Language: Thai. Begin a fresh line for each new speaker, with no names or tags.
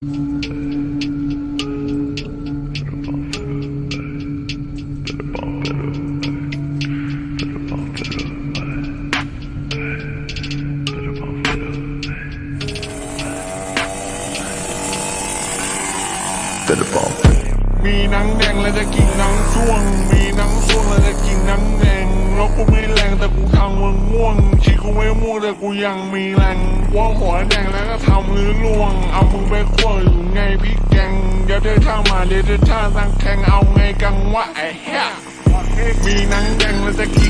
มีหนังแดงแล้วจะกินหนังช่วงมีหนังช่วงแล้วจะกินหนังแดงแล้วกูไม่แรงแต่กูทำมึงง่วงชีกูไม่ม่วงแต่กูยังมีแรงว่าหัวแดงแล้วก็ทำหรือล่วงเอามึงไปคั่วอยู่ไงพี่แกงเดี๋ยวเธอท่ามาเดี๋ยวเธอท่าตั้งแข่งเอาไงกังวะไอ้เหี้ยมีหนังแดงแล้วจะกิน